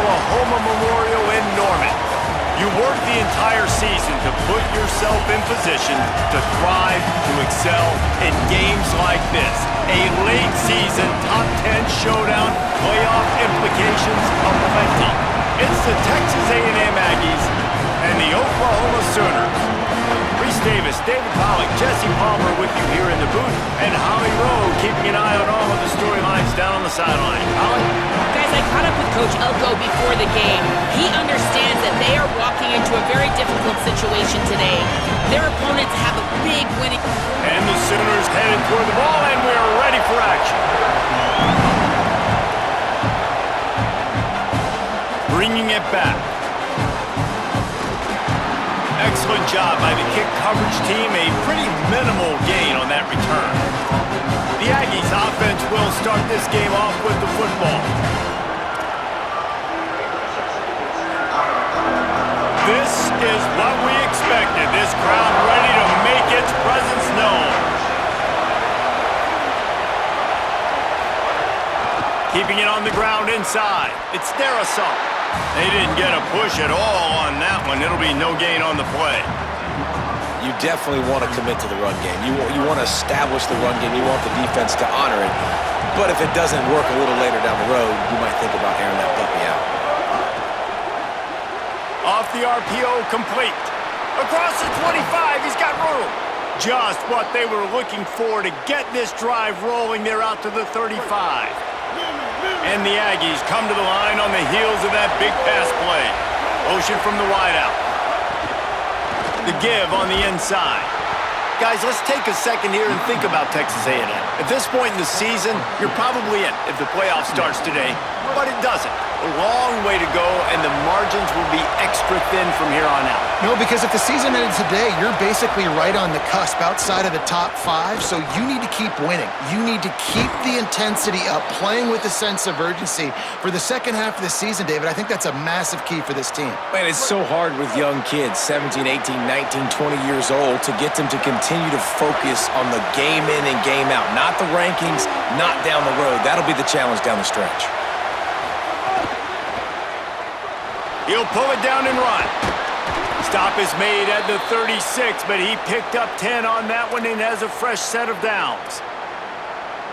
Oklahoma Memorial in Norman. You work the entire season to put yourself in position to thrive, to excel in games like this. A late season top 10 showdown, playoff implications aplenty. It's the Texas A&M Aggies and the Oklahoma Sooners. Reese Davis, David Pollack, Jesse Palmer with you here in the booth, and Holly Rowe keeping an eye on all of the storylines down on the sideline. Holly? Guys, I caught up with Coach Elko before the game. He understands that they are walking into a very difficult situation today. Their opponents have a big winning... And the Sooners headed toward the ball, and we are ready for action. Bringing it back. Excellent job by the kick coverage team. A pretty minimal gain on that return. The Aggies offense will start this game off with the football. This is what we expected. This crowd ready to make its presence known. Keeping it on the ground inside. It's their assault. They didn't get a push at all on that one. It'll be no gain on the play. You definitely want to commit to the run game. You want to establish the run game. You want the defense to honor it. But if it doesn't work a little later down the road, you might think about airing that puppy out. Off the RPO, complete. Across the 25, he's got room. Just what they were looking for to get this drive rolling. They're out to the 35. And the Aggies come to the line on the heels of that big pass play. Motion from the wideout. The give on the inside. Guys, let's take a second here and think about Texas A&M. At this point in the season, you're probably in if the playoff starts today, but it doesn't. A long way to go, and the margins will be extra thin from here on out. No, because if the season ended today, you're basically right on the cusp outside of the top 5, so you need to keep winning. You need to keep the intensity up, playing with a sense of urgency. For the second half of the season, David, I think that's a massive key for this team. Man, it's so hard with young kids, 17, 18, 19, 20 years old, to get them to continue to focus on the game in and game out. Not the rankings, not down the road. That'll be the challenge down the stretch. He'll pull it down and run. Stop is made at the 36, but he picked up 10 on that one and has a fresh set of downs.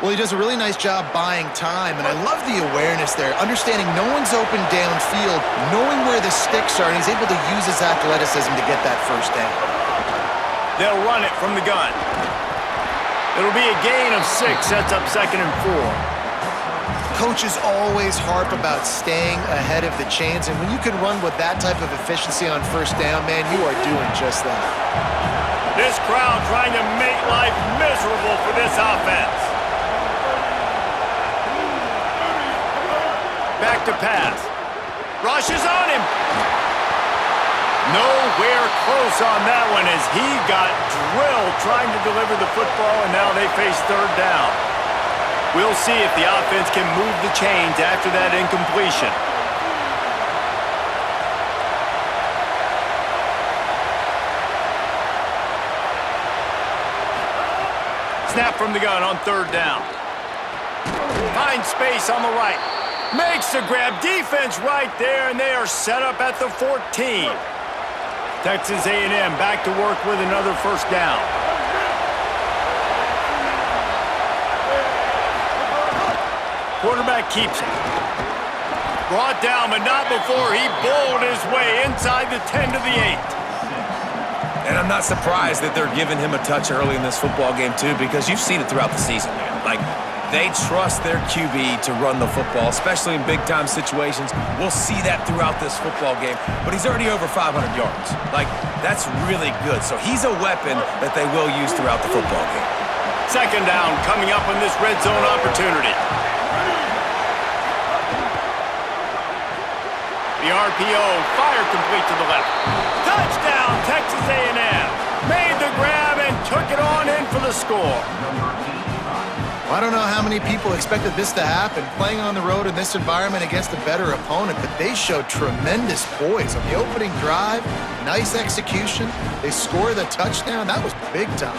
Well, he does a really nice job buying time, and I love the awareness there, understanding no one's open downfield, knowing where the sticks are, and he's able to use his athleticism to get that first down. They'll run it from the gun. It'll be a gain of 6, sets up 2nd and 4. Coaches always harp about staying ahead of the chains, and when you can run with that type of efficiency on first down, man, you are doing just that. This crowd trying to make life miserable for this offense. Back to pass. Rush is on him. Nowhere close on that one as he got drilled trying to deliver the football, and now they face 3rd down. We'll see if the offense can move the chains after that incompletion. Snap from the gun on 3rd down. Finds space on the right. Makes the grab. Defense right there, and they are set up at the 14. Texas A&M back to work with another first down. Quarterback keeps it. Brought down, but not before he bowled his way inside the 10 to the 8. And I'm not surprised that they're giving him a touch early in this football game, too, because you've seen it throughout the season, man. Like, they trust their QB to run the football, especially in big-time situations. We'll see that throughout this football game, but he's already over 500 yards. Like, that's really good. So he's a weapon that they will use throughout the football game. 2nd down coming up on this red zone opportunity. The RPO, fire complete to the left. Touchdown, Texas A&M. Made the grab and took it on in for the score. I don't know how many people expected this to happen, playing on the road in this environment against a better opponent, but they showed tremendous poise on the opening drive. Nice execution. They score the touchdown. That was big time.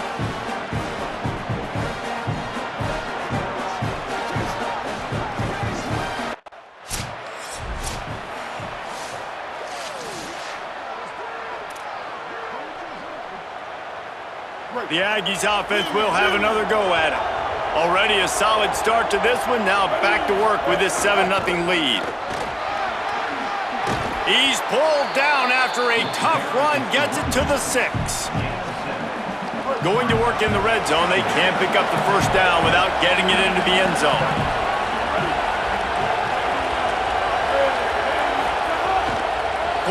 The Aggies offense will have another go at it. Already a solid start to this one. Now back to work with this 7-0 lead. He's pulled down after a tough run, gets it to the 6. Going to work in the red zone. They can't pick up the first down without getting it into the end zone.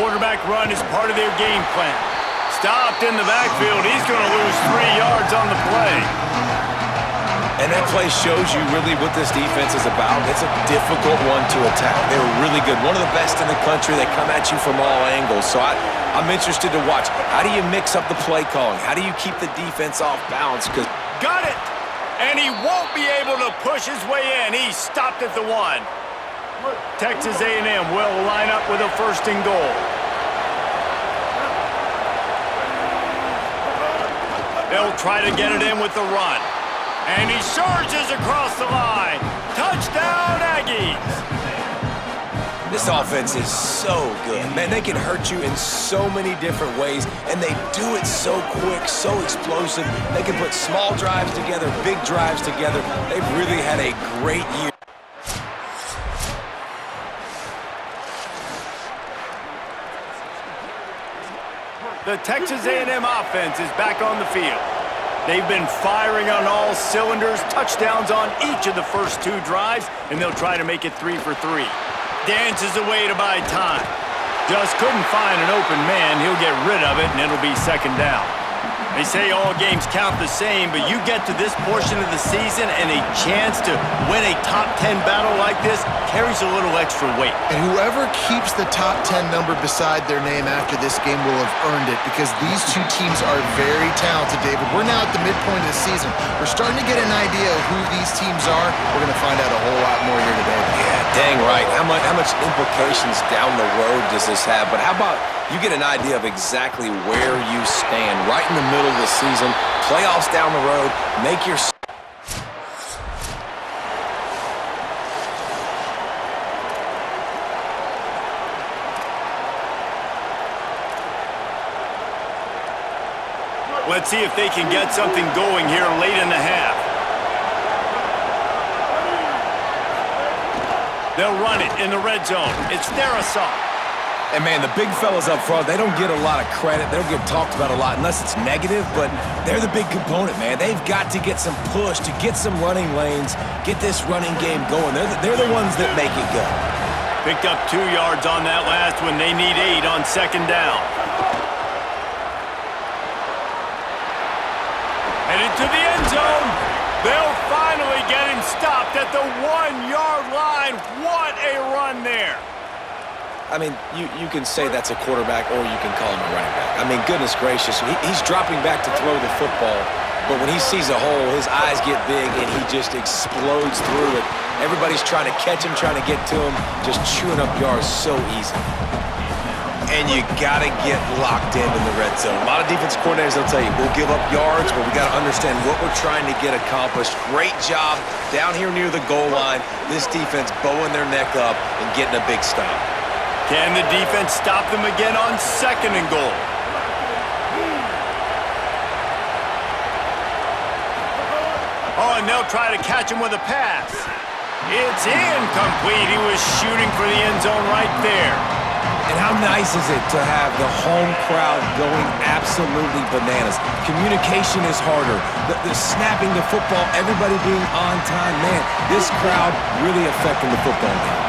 Quarterback run is part of their game plan. Stopped in the backfield. He's going to lose 3 yards on the play. And that play shows you really what this defense is about. It's a difficult one to attack. They're really good. One of the best in the country. They come at you from all angles. So I'm interested to watch. How do you mix up the play calling? How do you keep the defense off balance? Got it! And he won't be able to push his way in. He stopped at the 1. Texas A&M will line up with a 1st and goal. They'll try to get it in with the run. And he surges across the line. Touchdown, Aggies! This offense is so good. Man, they can hurt you in so many different ways, and they do it so quick, so explosive. They can put small drives together, big drives together. They've really had a great year. The Texas A&M offense is back on the field. They've been firing on all cylinders, touchdowns on each of the first 2 drives, and they'll try to make it 3 for 3. Dances away to buy time. Just couldn't find an open man. He'll get rid of it, and it'll be 2nd down. They say all games count the same, but you get to this portion of the season and a chance to win a top 10 battle like this carries a little extra weight. And whoever keeps the top 10 number beside their name after this game will have earned it, because these 2 teams are very talented, David. We're now at the midpoint of the season. We're starting to get an idea of who these teams are. We're going to find out a whole lot more here today. Yeah, dang right. How much implications down the road does this have? But how about you get an idea of exactly where you stand right in the middle of the season, playoffs down the road, make your... Let's see if they can get something going here late in the half. They'll run it in the red zone. It's their assault. And, man, the big fellas up front, they don't get a lot of credit. They don't get talked about a lot unless it's negative, but they're the big component, man. They've got to get some push, to get some running lanes, get this running game going. They're the ones that make it go. Picked up 2 yards on that last one. They need 8 on 2nd down. Headed to the end zone. They'll finally get him stopped at the 1-yard line. What a run there. I mean, you can say that's a quarterback or you can call him a running back. I mean, goodness gracious, he's dropping back to throw the football, but when he sees a hole, his eyes get big and he just explodes through it. Everybody's trying to catch him, trying to get to him, just chewing up yards so easy. And you got to get locked in the red zone. A lot of defense coordinators will tell you, we'll give up yards, but we got to understand what we're trying to get accomplished. Great job down here near the goal line. This defense bowing their neck up and getting a big stop. Can the defense stop them again on 2nd and goal? Oh, and they'll try to catch him with a pass. It's incomplete. He was shooting for the end zone right there. And how nice is it to have the home crowd going absolutely bananas? Communication is harder. The snapping the football, everybody being on time. Man, this crowd really affecting the football game.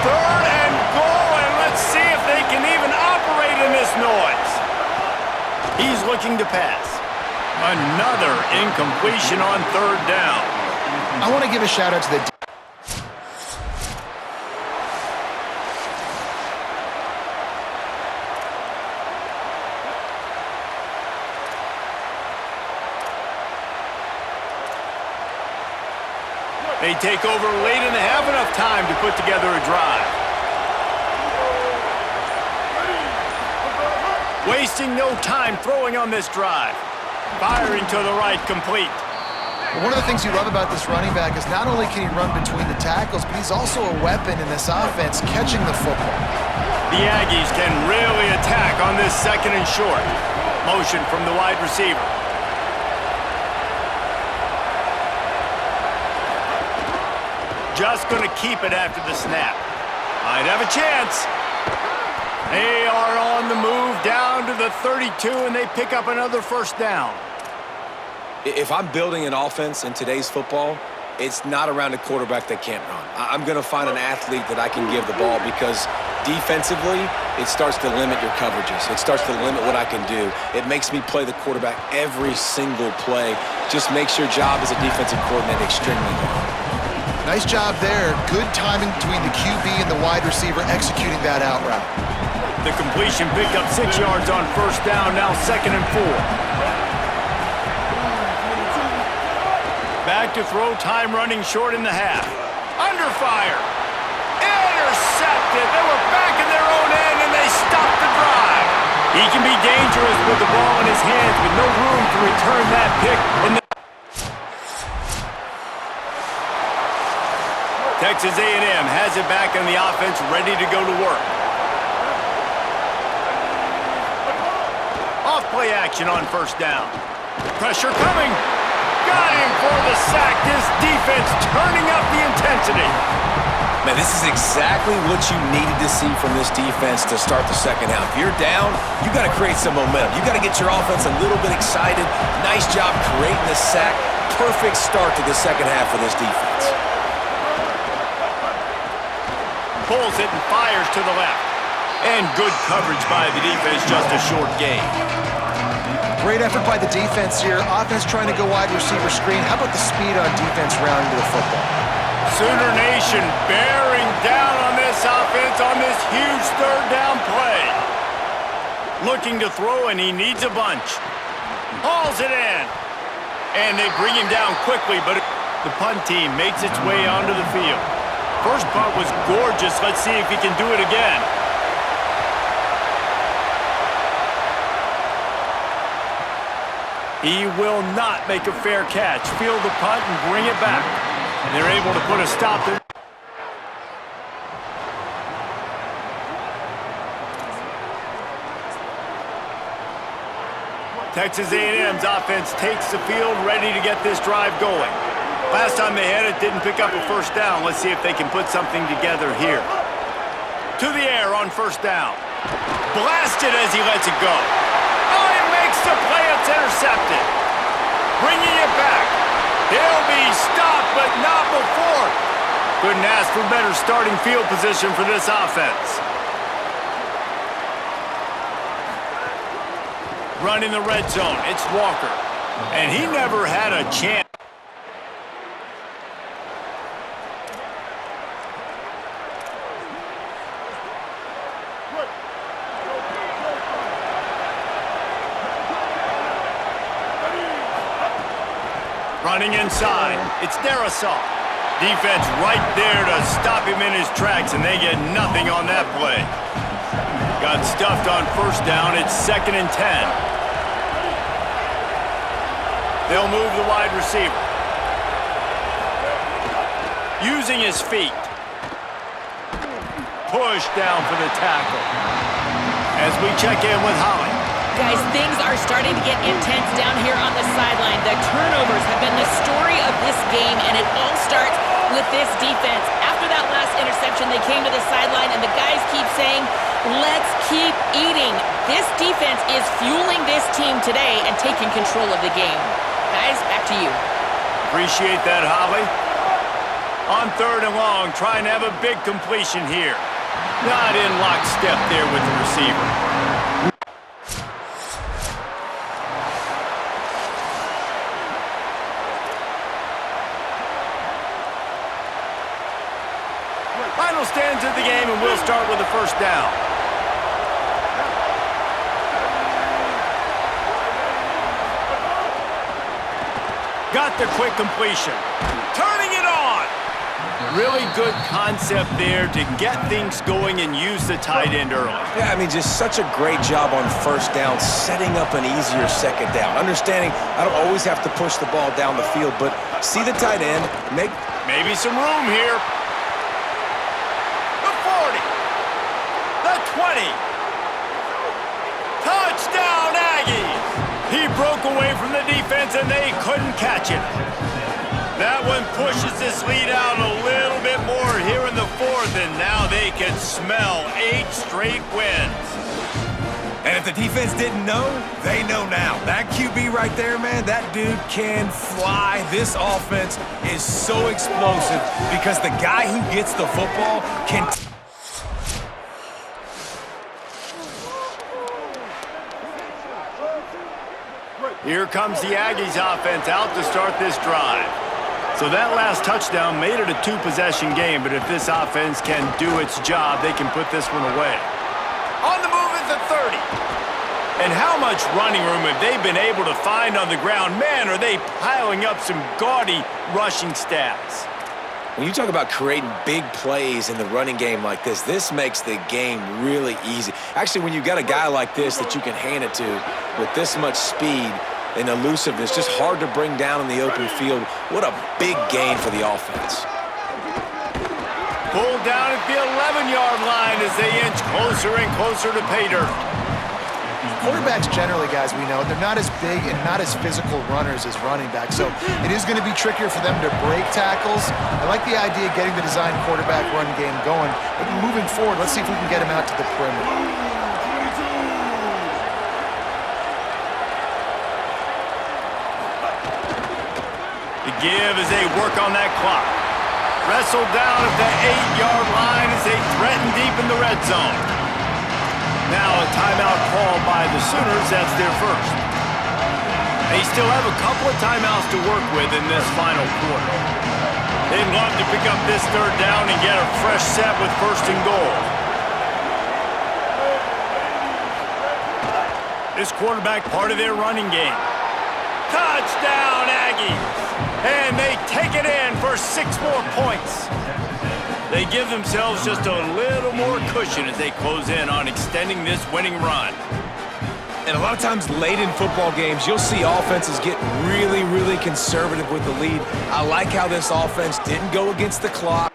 3rd and goal, and let's see if they can even operate in this noise. He's looking to pass. Another incompletion on 3rd down. I want to give a shout out to the They take over late and they have enough time to put together a drive. Wasting no time throwing on this drive. Firing to the right, complete. One of the things you love about this running back is not only can he run between the tackles, but he's also a weapon in this offense, catching the football. The Aggies can really attack on this 2nd and short. Motion from the wide receiver. Just going to keep it after the snap. Might have a chance. They are on the move down to the 32, and they pick up another first down. If I'm building an offense in today's football, it's not around a quarterback that can't run. I'm going to find an athlete that I can give the ball because defensively, it starts to limit your coverages. It starts to limit what I can do. It makes me play the quarterback every single play. Just makes your job as a defensive coordinator extremely hard. Nice job there. Good timing between the QB and the wide receiver executing that out route. The completion picked up 6 yards on first down, now 2nd and 4. Back to throw, time running short in the half. Under fire. Intercepted. They were back in their own end, and they stopped the drive. He can be dangerous with the ball in his hands, with no room to return that pick. Texas A&M has it back on the offense, ready to go to work. Off-play action on first down. Pressure coming. Got him for the sack. This defense turning up the intensity. Man, this is exactly what you needed to see from this defense to start the second half. If you're down, you got to create some momentum. You got to get your offense a little bit excited. Nice job creating the sack. Perfect start to the second half for this defense. Pulls it and fires to the left. And good coverage by the defense, just a short gain. Great effort by the defense here. Offense trying to go wide receiver screen. How about the speed on defense rounding to the football? Sooner Nation bearing down on this offense on this huge third down play. Looking to throw, and he needs a bunch. Hauls it in. And they bring him down quickly, but the punt team makes its way onto the field. First punt was gorgeous. Let's see if he can do it again. He will not make a fair catch. Field the punt and bring it back. And they're able to put a stop to it. Texas A&M's offense takes the field, ready to get this drive going. Last time they had it, didn't pick up a first down. Let's see if they can put something together here. To the air on first down. Blasted as he lets it go. Oh, he makes the play. It's intercepted. Bringing it back. He'll be stopped, but not before. Couldn't ask for better starting field position for this offense. Running the red zone. It's Walker. And he never had a chance. Running inside, it's Darisaw. Defense right there to stop him in his tracks, and they get nothing on that play. Got stuffed on first down, it's 2nd and 10. They'll move the wide receiver. Using his feet. Push down for the tackle. As we check in with Holly. Guys, things are starting to get intense down here on the sideline. The turnovers have been the story of this game, and it all starts with this defense. After that last interception, they came to the sideline, and the guys keep saying, let's keep eating. This defense is fueling this team today and taking control of the game. Guys, back to you. Appreciate that, Holly. On 3rd and long, trying to have a big completion here. Not in lockstep there with the receiver. Final stands of the game, and we'll start with the first down. Got the quick completion. Turning it on. Really good concept there to get things going and use the tight end early. Yeah, I mean, just such a great job on first down, setting up an easier second down. Understanding I don't always have to push the ball down the field, but see the tight end, make maybe some room here. The 40. The 20. Touchdown, Aggies. He broke away from the defense, and they couldn't catch him. That one pushes this lead out a little bit 4th, and now they can smell 8 straight wins. And if the defense didn't know, they know now. That QB right there, man, that dude can fly. This offense is so explosive because the guy who gets the football can... Here comes the Aggies offense out to start this drive. So that last touchdown made it a 2-possession game, but if this offense can do its job, they can put this one away. On the move is the 30. And how much running room have they been able to find on the ground? Man, are they piling up some gaudy rushing stats. When you talk about creating big plays in the running game like this makes the game really easy. Actually, when you've got a guy like this that you can hand it to with this much speed and elusiveness, just hard to bring down in the open field. What a big gain for the offense. Pulled down at the 11-yard line as they inch closer and closer to pay dirt. Quarterbacks generally, guys, we know, they're not as big and not as physical runners as running backs, so it is going to be trickier for them to break tackles. I like the idea of getting the design quarterback run game going, but moving forward, let's see if we can get him out to the perimeter. The give as they work on that clock. Wrestled down at the 8-yard line as they threaten deep in the red zone. Now a timeout called by the Sooners. That's their first. They still have a couple of timeouts to work with in this final quarter. They'd love to pick up this 3rd down and get a fresh set with 1st and goal. This quarterback part of their running game. Touchdown, Aggies! And they take it in for 6 more points. They give themselves just a little more cushion as they close in on extending this winning run. And a lot of times late in football games, you'll see offenses get really, really conservative with the lead. I like how this offense didn't go against the clock.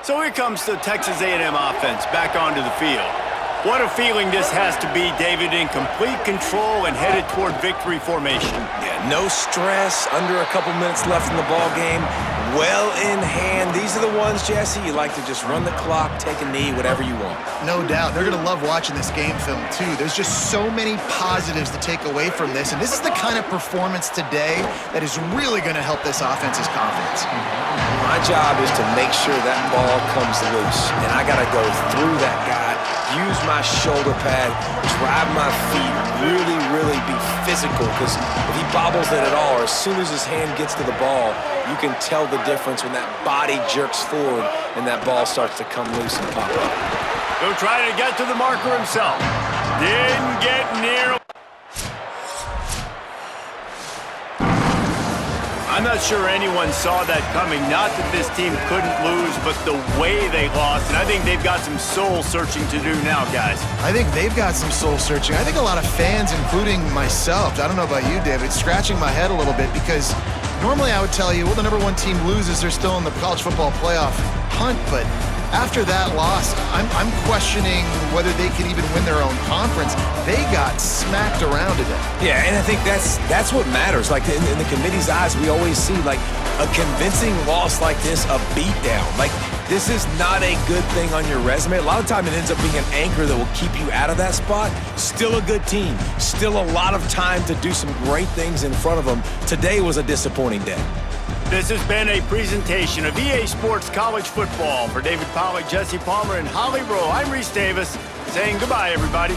So here comes the Texas A&M offense back onto the field. What a feeling this has to be, David, in complete control and headed toward victory formation. Yeah, no stress, under a couple minutes left in the ball game, well in hand. These are the ones, Jesse, you like to just run the clock, take a knee, whatever you want. No doubt. They're going to love watching this game film, too. There's just so many positives to take away from this, and this is the kind of performance today that is really going to help this offense's confidence. My job is to make sure that ball comes loose, and I got to go through that guy, use my shoulder pad, drive my feet, really be physical, because if he bobbles it at all, or as soon as his hand gets to the ball, you can tell the difference when that body jerks forward and that ball starts to come loose and pop up. He'll try to get to the marker himself. Didn't get near. I'm not sure anyone saw that coming. Not that this team couldn't lose, but the way they lost. And I think they've got some soul-searching to do now, guys. I think they've got some soul-searching. I think a lot of fans, including myself, I don't know about you, David, scratching my head a little bit because normally I would tell you, well, the #1 team loses, they're still in the college football playoff hunt, but after that loss, I'm questioning whether they can even win their own conference. They got smacked around today. Yeah, and I think that's what matters. Like in the committee's eyes, we always see like a convincing loss like this, a beatdown. Like this is not a good thing on your resume. A lot of time it ends up being an anchor that will keep you out of that spot. Still a good team. Still a lot of time to do some great things in front of them. Today was a disappointing day. This has been a presentation of EA Sports College Football. For David Pollack, Jesse Palmer, and Holly Rowe, I'm Reese Davis saying goodbye, everybody.